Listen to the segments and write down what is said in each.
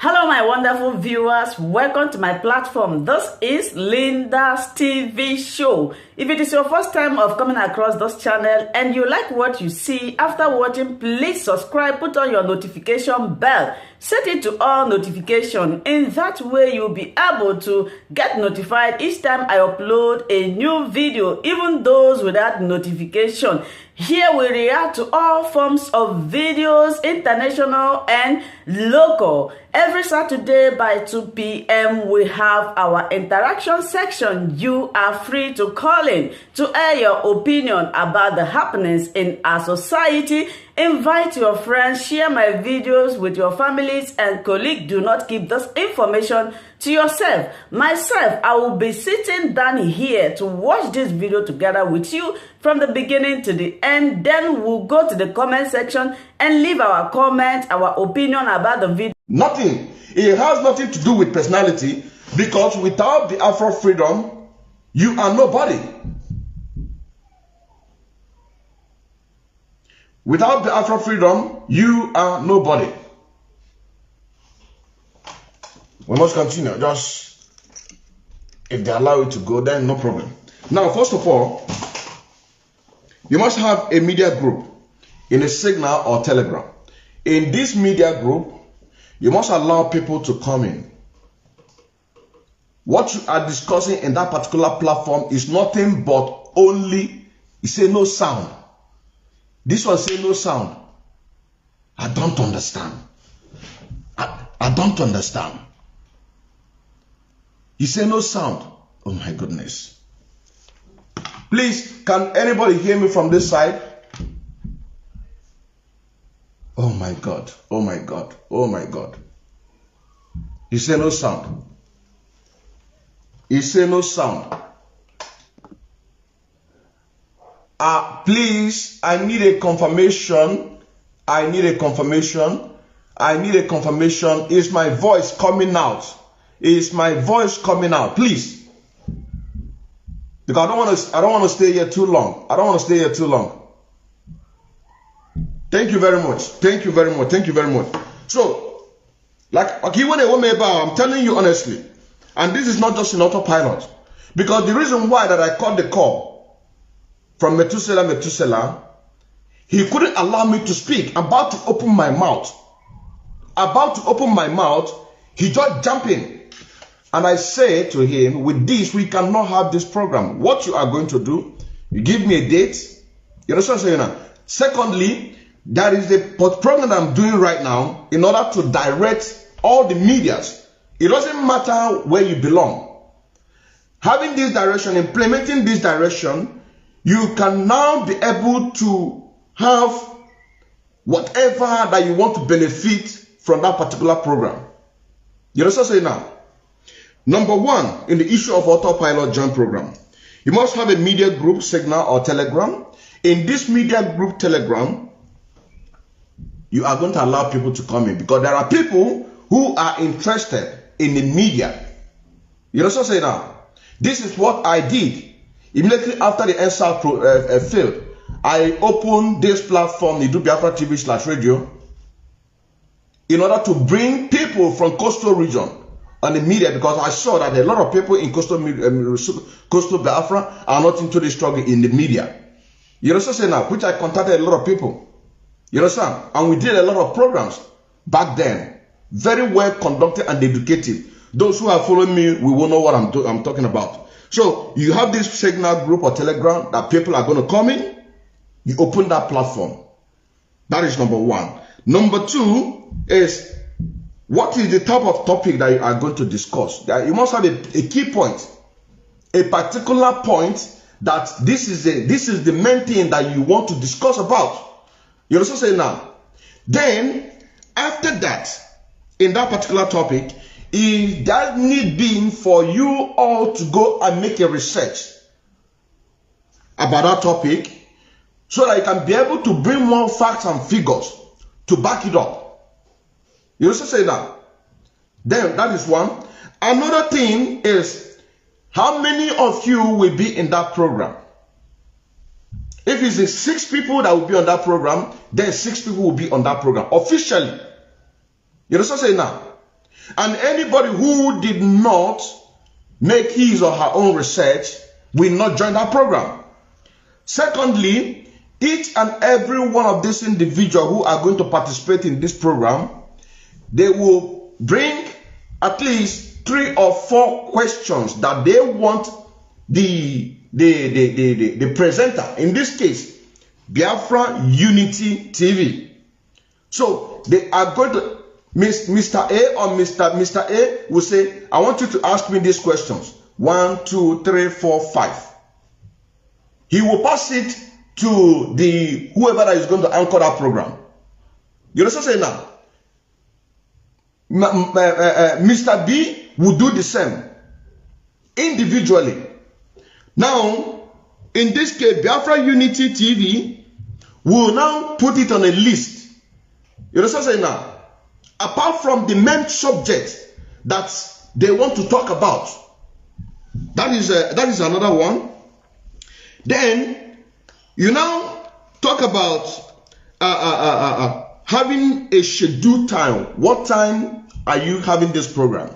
Hello, my wonderful viewers. Welcome to my platform. This is Linda's TV show. If it is your first time of coming across this channel and you like what you see after watching, please subscribe, put on your notification bell, set it to all notification. In that way, you'll be able to get notified each time I upload a new video, even those without notification. Here we react to all forms of videos, international and local. Every Saturday by 2 p.m. we have our interaction section. You are free to call in to air your opinion about the happenings in our society. Invite your friends, share my videos with your families and colleagues. Do not keep this information to yourself. Myself, I will be sitting down here to watch this video together with you from the beginning to the end. Then we'll go to the comment section and leave our comment, our opinion about the video. Nothing. It has nothing to do with personality, because without the Afro freedom, you are nobody. Without the Afro freedom, you are nobody. We must continue. Just, if they allow it to go, then no problem. Now, first of all, you must have a media group in a Signal or Telegram. In this media group, you must allow people to come in. What you are discussing in that particular platform is nothing but only, you say no sound. This one say no sound. I don't understand. I don't understand. You say no sound. Oh my goodness. Please, can anybody hear me from this side? Oh my God. Oh my God. Oh my God. You say no sound. You say no sound. Please, I need a confirmation. I need a confirmation. I need a confirmation. Is my voice coming out? Is my voice coming out? Please. Because I don't want to stay here too long. I don't want to stay here too long. Thank you very much. Thank you very much. Thank you very much. So, I'm telling you honestly, and this is not just an autopilot, because the reason why that I called the call from Methuselah, he couldn't allow me to speak. About to open my mouth. About to open my mouth, he just jumped in. And I say to him, with this, we cannot have this program. What you are going to do, you give me a date. You understand what I'm saying now? Secondly, there is a program that I'm doing right now in order to direct all the medias. It doesn't matter where you belong. Having this direction, implementing this direction, you can now be able to have whatever that you want to benefit from that particular program. You understand what I'm saying now? Number one, in the issue of autopilot joint program, you must have a media group, Signal or Telegram. In this media group, Telegram, you are going to allow people to come in, because there are people who are interested in the media. You know what I'm saying now? This is what I did. Immediately after the NSAL failed, I opened this platform, the Biafra TV/radio, in order to bring people from coastal region on the media, because I saw that a lot of people in coastal Biafra are not into the struggle in the media. You know what I'm saying now? Which I contacted a lot of people. You understand? And we did a lot of programs back then. Very well conducted and educative. Those who are following me, we will know what I'm talking about. So you have this Signal group or Telegram that people are going to come in. You open that platform. That is number one. Number two is, what is the type of topic that you are going to discuss? You must have a key point, a particular point that this is the main thing that you want to discuss about. You understand what I'm saying now? Then, after that, in that particular topic, if that need be for you all to go and make a research about that topic, so that you can be able to bring more facts and figures to back it up. You understand what I'm saying now? Then, that is one. Another thing is, how many of you will be in that program? If it's 6 people that will be on that program, then 6 people will be on that program officially. You understand what I'm saying now? And anybody who did not make his or her own research will not join that program. Secondly, each and every one of these individuals who are going to participate in this program, they will bring at least 3 or 4 questions that they want the presenter, in this case, Biafra Unity TV. So they are going to, Mr. A or Mr. A will say, I want you to ask me these questions. 1, 2, 3, 4, 5. He will pass it to the whoever that is going to anchor that program. You understand what I'm saying now? Mr. B will do the same individually. Now, in this case, Biafra Unity TV will now put it on a list. You understand what I'm saying now? Apart from the main subject that they want to talk about, that is another one. Then you now talk about having a scheduled time. What time are you having this program?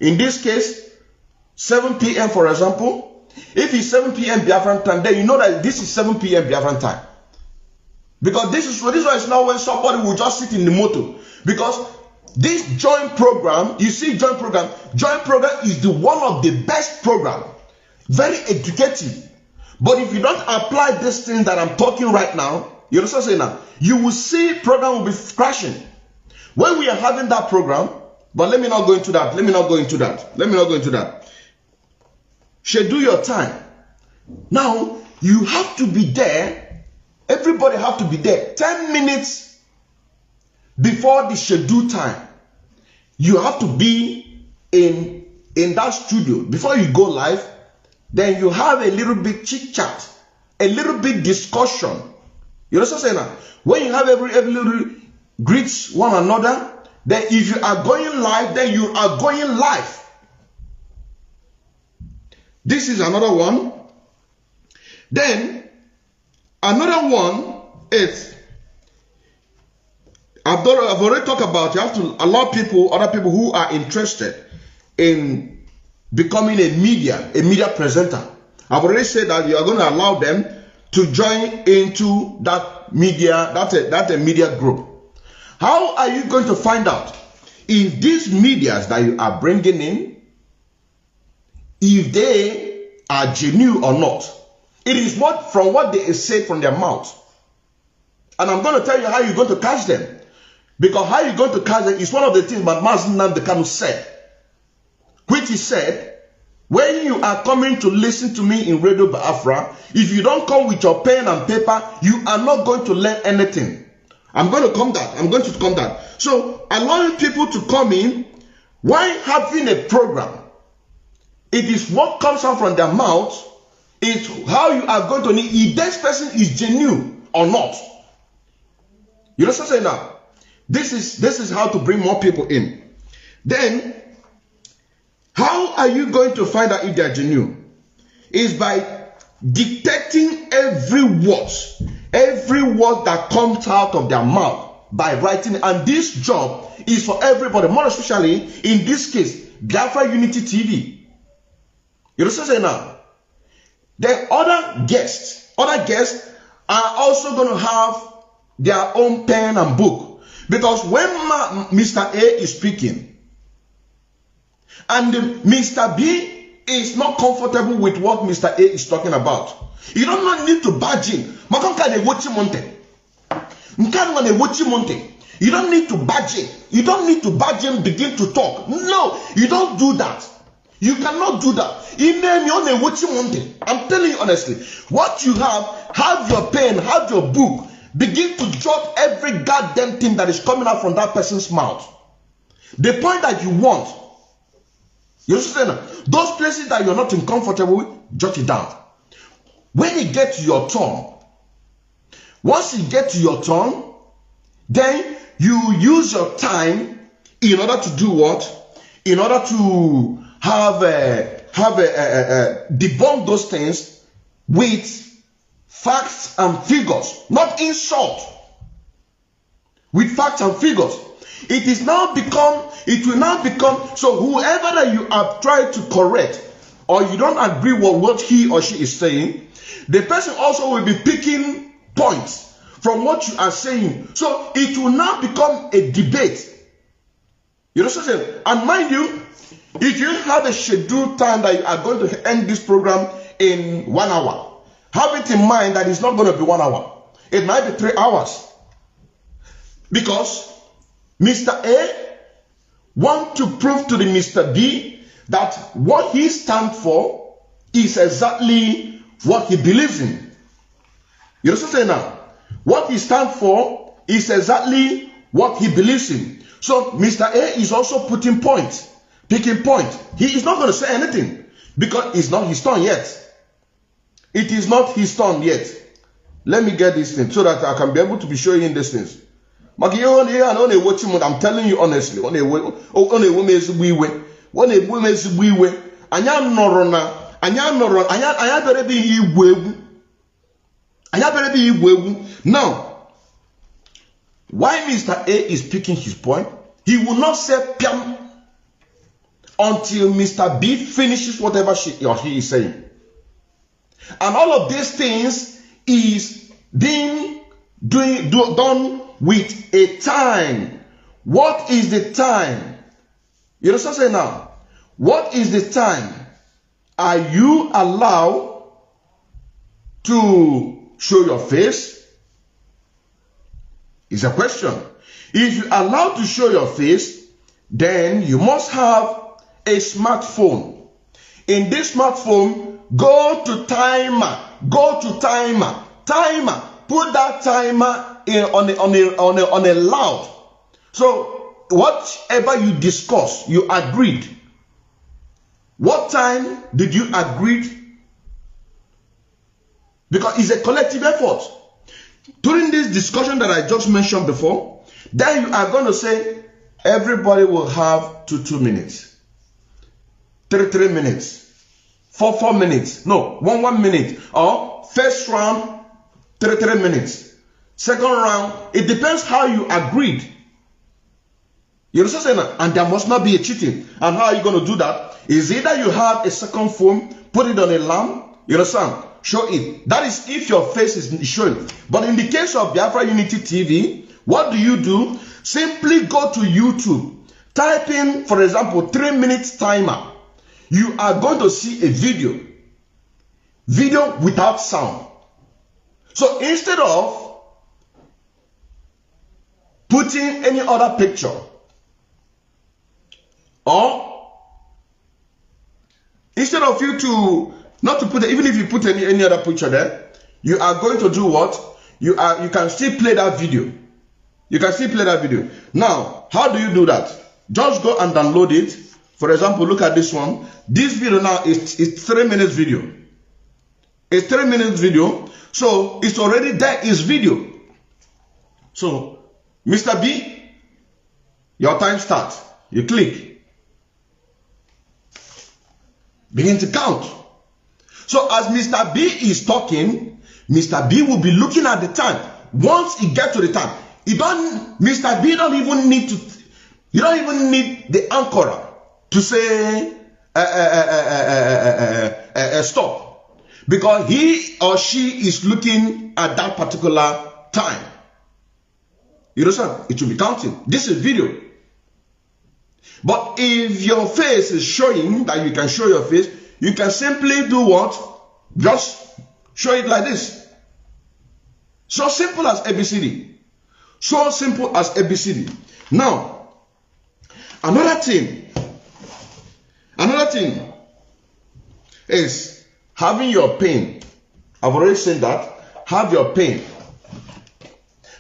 In this case, 7 p.m. for example. If it's 7 p.m. Biafran time, then you know that this is 7 p.m. Biafran time. Because this one is not when somebody will just sit in the motor. Because this joint program, you see joint program is the one of the best program. Very educative. But if you don't apply this thing that I'm talking right now, you understand saying now, you will see program will be crashing. When we are having that program, but let me not go into that. Schedule your time. Now, you have to be there. Everybody have to be there 10 minutes before the scheduled time. You have to be in that studio before you go live. Then you have a little bit chit chat, a little bit discussion. You know what I'm saying now? When you have every little greets one another, then if you are going live, then you are going live. This is another one. Then another one is I've already talked about, you have to allow other people who are interested in becoming a media presenter. I've already said that you are going to allow them to join into that media group. How are you going to find out if these medias that you are bringing in, if they are genuine or not? It is from what they say from their mouth. And I'm going to tell you how you're going to catch them. Because how you're going to catch them is one of the things that Nnamdi Kanu said. Which he said, when you are coming to listen to me in Radio Biafra, if you don't come with your pen and paper, you are not going to learn anything. I'm going to come that. So allowing people to come in, while having a program, it is what comes out from their mouth, it's how you are going to know if this person is genuine or not. You know what I'm saying now? This is how to bring more people in. Then, how are you going to find out if they are genuine? Is by detecting every word that comes out of their mouth by writing. And this job is for everybody, more especially in this case, Biafra Unity TV. You know what I'm saying now? Then other guests are also going to have their own pen and book. Because when Mr. A is speaking, and Mr. B is not comfortable with what Mr. A is talking about, you don't need to badge in. You don't need to badge in. You don't need to badge in, begin to talk. No, you don't do that. You cannot do that. I'm telling you honestly, what you have your pen, have your book, begin to jot every goddamn thing that is coming out from that person's mouth. The point that you want. You understand? Those places that you're not uncomfortable with, jot it down. When it gets to your turn, once you get to your turn, then you use your time in order to do what? In order to debunk those things with facts and figures, not insult. with facts and figures. It will now become, so whoever that you have tried to correct, or you don't agree with what he or she is saying, the person also will be picking points from what you are saying. So it will now become a debate. You know what I'm saying? And mind you, if you have a scheduled time that you are going to end this program in 1 hour, have it in mind that it's not going to be 1 hour. It might be 3 hours. Because Mr. A wants to prove to the Mr. B that what he stands for is exactly what he believes in. You know what I'm saying now? What he stands for is exactly what he believes in. So Mr. A is also putting points, picking point. He is not going to say anything because it's not his turn yet. It is not his turn yet. Let me get this thing so that I can be able to be showing you these things. I'm telling you honestly. Now, why Mr. A is picking his point, he will not say piam until Mr. B finishes whatever she or he is saying. And all of these things is being done with a time. What is the time? You know what I'm saying now? What is the time? Are you allowed to show your face? It's a question. If you are allowed to show your face, then you must have a smartphone. In this smartphone, go to timer. Go to timer. Timer. Put that timer on a loud. So whatever you discuss, you agreed. What time did you agree? Because it's a collective effort. During this discussion that I just mentioned before, then you are going to say everybody will have 2 minutes, 3 minutes, 4 minutes, no, 1 minute, or first round 3 minutes, second round. It depends how you agreed. You understand? And there must not be a cheating. And how are you going to do that? Is either you have a second phone, put it on a lamp, you understand? Show it. That is if your face is showing. But in the case of Biafra Unity TV, what do? Simply go to YouTube. Type in, for example, 3 minutes timer. You are going to see a video. Video without sound. So instead of putting any other picture, or instead of you to not to put it, even if you put any other picture there, you are going to do what? You can still play that video. You can still play that video. Now, how do you do that? Just go and download it. For example, look at this one. This video now is 3 minutes video. It's 3 minutes video. So it's already there is video. So Mr. B, your time starts. You click. Begin to count. So as Mr. B is talking, Mr. B will be looking at the time. Once he gets to the time, Mr. B don't even need to, you don't even need the anchorer to say stop. Because he or she is looking at that particular time. You understand? It will be counting. This is video. But if your face is showing that you can show your face, you can simply do what? Just show it like this. So simple as ABCD. So simple as ABCD. Now, another thing is having your pen. I've already said that. Have your pen.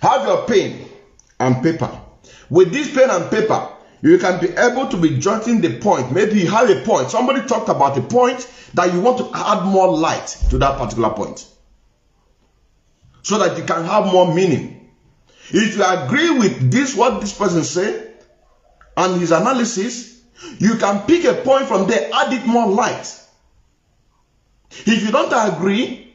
Have your pen and paper. With this pen and paper, you can be able to be jotting the point. Maybe you have a point. Somebody talked about a point that you want to add more light to that particular point, so that you can have more meaning. If you agree with this, what this person said, and his analysis, you can pick a point from there, add it more light. If you don't agree,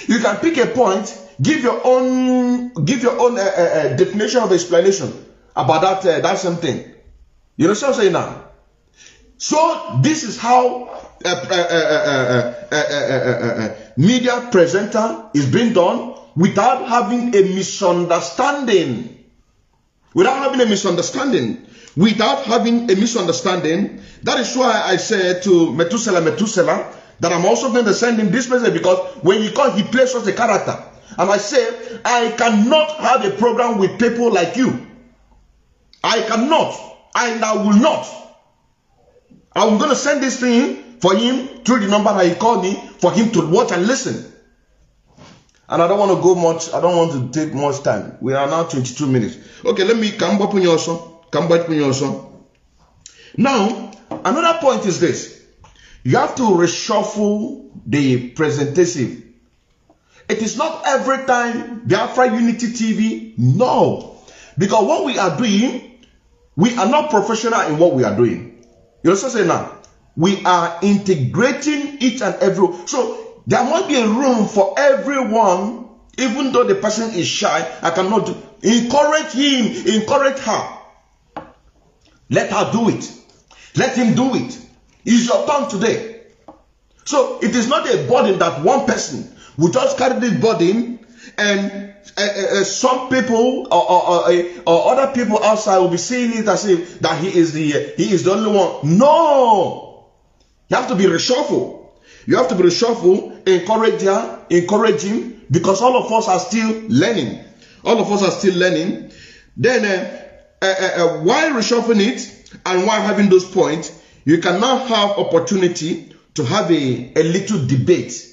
you can pick a point, give your own definition of explanation about that same thing. You know what I'm saying now? So this is how media presenter is being done without having a misunderstanding. Without having a misunderstanding. That is why I said to Methuselah, that I'm also going to send him this message, because when he comes, he plays such a character. And I say, I cannot have a program with people like you. I cannot, and I will not. I'm going to send this thing for him through the number that he called me, for him to watch and listen. And I don't want to go much, I don't want to take much time. We are now 22 minutes. Okay, let me come back on your son. Now, another point is this. You have to reshuffle the presentation. It is not every time Biafra Unity TV. No. Because what we are doing, we are not professional in what we are doing. You understand saying now? We are integrating each and every. So there must be a room for everyone, even though the person is shy. I cannot do. Encourage him, encourage her. Let her do it. Let him do it. It's your turn today. So it is not a burden that one person will just carry this burden, and some people or other people outside will be seeing it as if that he is the only one. No, you have to be reshuffled. You have to be reshuffled. Encourage her, encourage him, because all of us are still learning. Then while reshuffling it and while having those points, you can now have opportunity to have a little debate.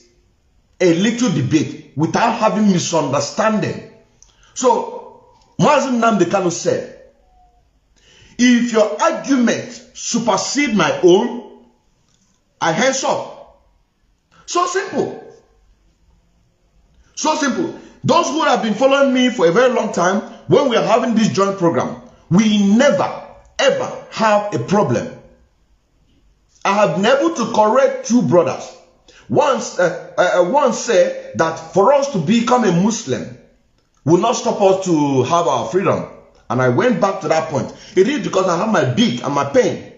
Without having misunderstanding. So, Nnamdi Kanu said, if your argument supersedes my own, I hands up. So simple. Those who have been following me for a very long time, when we are having this joint program, we never ever have a problem. I have been able to correct two brothers. Once said that for us to become a Muslim will not stop us to have our freedom. And I went back to that point. It is because I have my beak and my pain.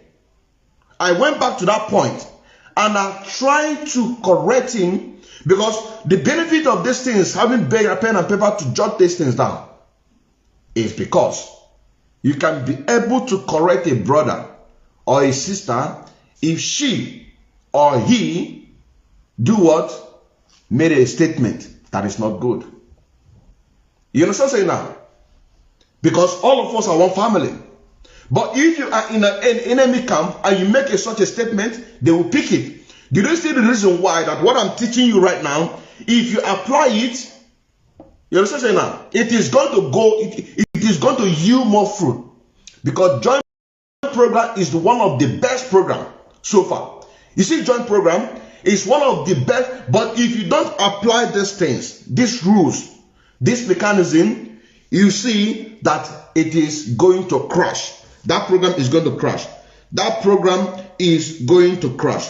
I went back to that point and I tried to correct him, because the benefit of this thing is having pen and paper to jot these things down. Is because you can be able to correct a brother or a sister if she or he do what? Made a statement that is not good. You understand saying now? Because all of us are one family. But if you are in an enemy camp and you make such a statement, they will pick it. Do you see the reason why that what I'm teaching you right now, if you apply it, you understand saying now? It is going to go, it is going to yield more fruit. Because joint program is one of the best program so far. You see, joint program is one of the best, but if you don't apply these things, these rules, this mechanism, you see that it is going to crash. That program is going to crash. That program is going to crash.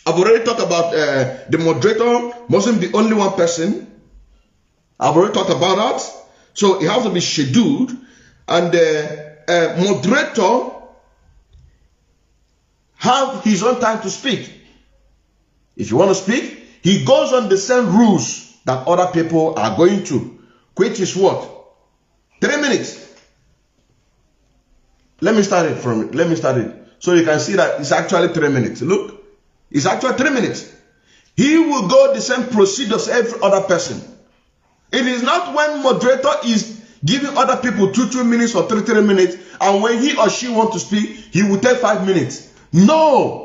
I've already talked about the moderator mustn't be only one person. I've already talked about that. So it has to be scheduled, and the moderator have his own time to speak. If you want to speak, he goes on the same rules that other people are going to, which is what? 3 minutes. Let me start it. So you can see that it's actually 3 minutes. Look, it's actually 3 minutes. He will go the same procedures every other person. It is not when moderator is giving other people 2 minutes or 3 minutes, and when he or she wants to speak, he will take 5 minutes. No.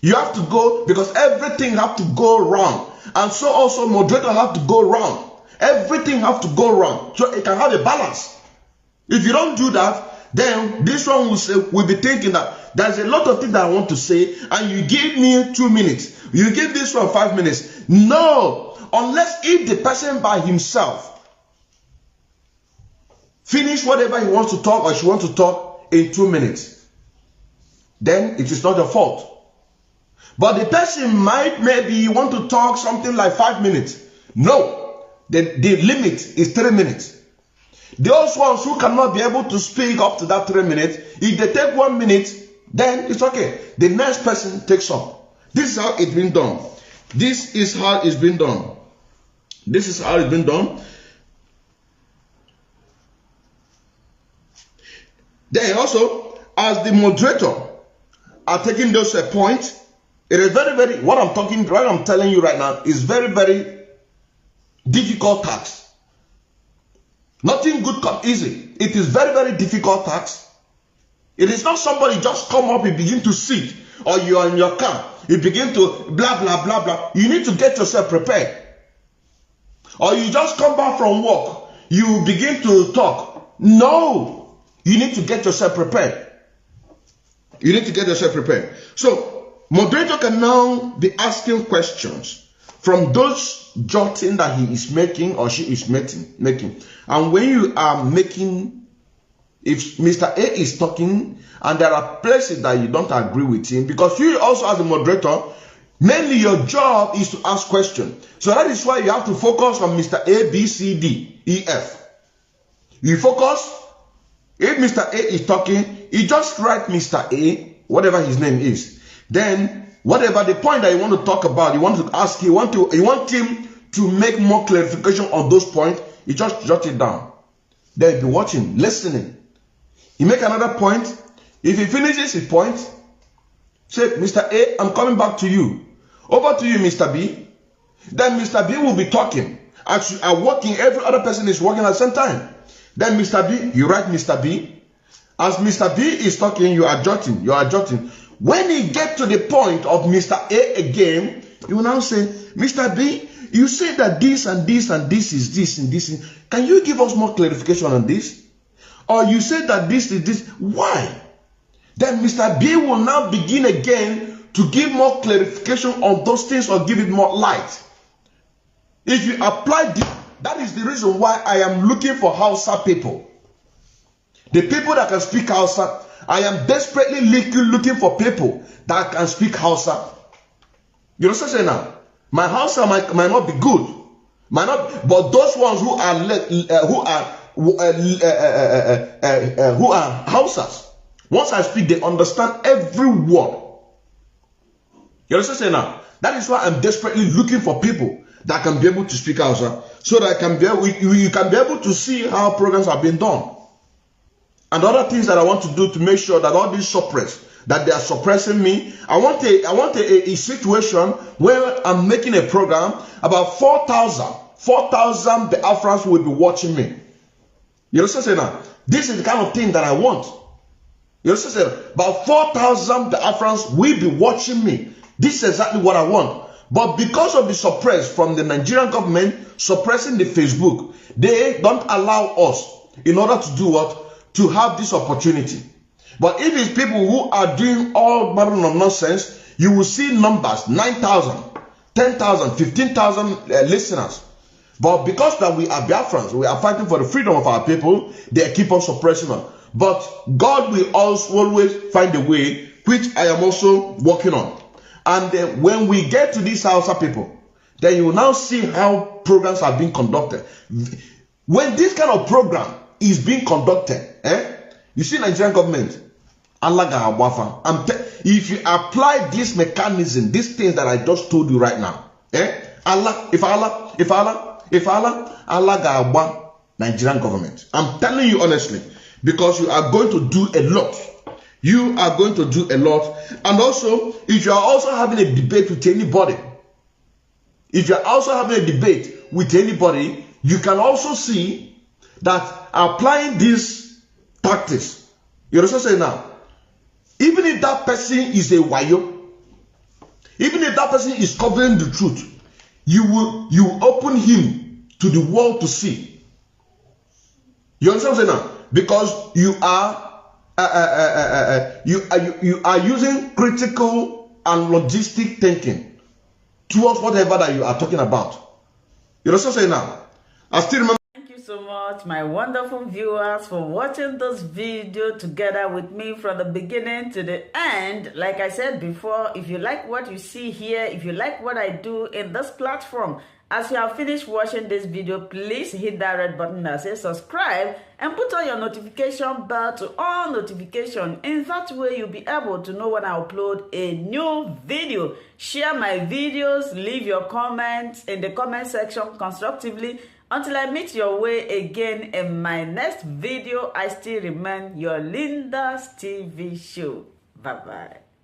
You have to go, because everything have to go round. And so also moderator have to go round. Everything have to go round. So it can have a balance. If you don't do that, then this one will be thinking that there's a lot of things that I want to say, and you give me 2 minutes. You give this one 5 minutes. No. Unless if the person by himself finish whatever he wants to talk or she wants to talk in 2 minutes, then it is not your fault. But the person might maybe want to talk something like 5 minutes. No. The limit is 3 minutes. Those ones who cannot be able to speak up to that 3 minutes, if they take 1 minute, then it's okay. The next person takes up. This is how it's been done. This is how it's been done. This is how it's been done. Then also, as the moderator are taking those points, it is very, very, what I'm telling you right now is very, very difficult task. Nothing good comes easy. It is very, very difficult task. It is not somebody just come up and begin to sit, or you are in your car, you begin to blah, blah, blah, blah. You need to get yourself prepared. Or you just come back from work, you begin to talk. No, you need to get yourself prepared. You need to get yourself prepared. So, moderator can now be asking questions from those jotting that he is making or she is making. And when you are making, if Mr. A is talking and there are places that you don't agree with him, because you also as a moderator, mainly your job is to ask questions. So that is why you have to focus on Mr. A, B, C, D, E, F. You focus. If Mr. A is talking, you just write Mr. A, whatever his name is. Then, whatever the point that you want to talk about, you want to ask, you want him to make more clarification on those points, you just jot it down. Then be watching, listening. You make another point. If he finishes his point, say, Mr. A, I'm coming back to you. Over to you, Mr. B. Then Mr. B will be talking. As you are working, every other person is working at the same time. Then Mr. B, you write Mr. B. As Mr. B is talking, you are jotting. When he gets to the point of Mr. A again, you will now say, Mr. B, you say that this and this and this is this and this. Can you give us more clarification on this? Or you say that this is this. Why? Then Mr. B will now begin again to give more clarification on those things or give it more light. If you apply this, that is the reason why I am looking for Hausa people. The people that can speak Hausa. I am desperately looking for people that can speak Hausa. You know what I'm saying now? My Hausa might not be good. But those ones who are Hausas, once I speak, they understand every word. You know what I'm saying now? That is why I'm desperately looking for people that can be able to speak Hausa, so that you can be able to see how programs have been done. And other things that I want to do to make sure that all these that they are suppressing me. I want a situation where I'm making a program about 4,000 Biafrans will be watching me. You know what I'm saying now? This is the kind of thing that I want. You know what I'm saying? About 4,000 Biafrans will be watching me. This is exactly what I want. But because of the suppress from the Nigerian government suppressing the Facebook, they don't allow us in order to do what? To have this opportunity. But if it's people who are doing all manner of nonsense, you will see numbers, 9,000, 10,000, 15,000 listeners. But because that we are Biafrans, we are fighting for the freedom of our people, they keep on suppressing us. But God will always find a way, which I am also working on. And when we get to these Hausa people, then you will now see how programs are being conducted. When this kind of program is being conducted, you see Nigerian government, if you apply this mechanism, these things that I just told you right now, Allah Nigerian government. I'm telling you honestly, because you are going to do a lot. You are going to do a lot. And also, if you are also having a debate with anybody, you can also see that applying these tactics, you know what I'm saying now? Even if that person is a wayo, even if that person is covering the truth, you open him to the world to see. You understand what I'm saying now? Because you are using critical and logistic thinking towards whatever that you are talking about. You know what I'm saying now? I still remember. Thank you so much, my wonderful viewers, for watching this video together with me from the beginning to the end. Like I said before, if you like what you see here, if you like what I do in this platform, As you have finished watching this video, please hit that red button that says subscribe and put on your notification bell to all notification. In that way, you'll be able to know when I upload a new video. Share my videos, leave your comments in the comment section constructively. Until I meet your way again in my next video, I still remain your Linda's TV show. Bye-bye.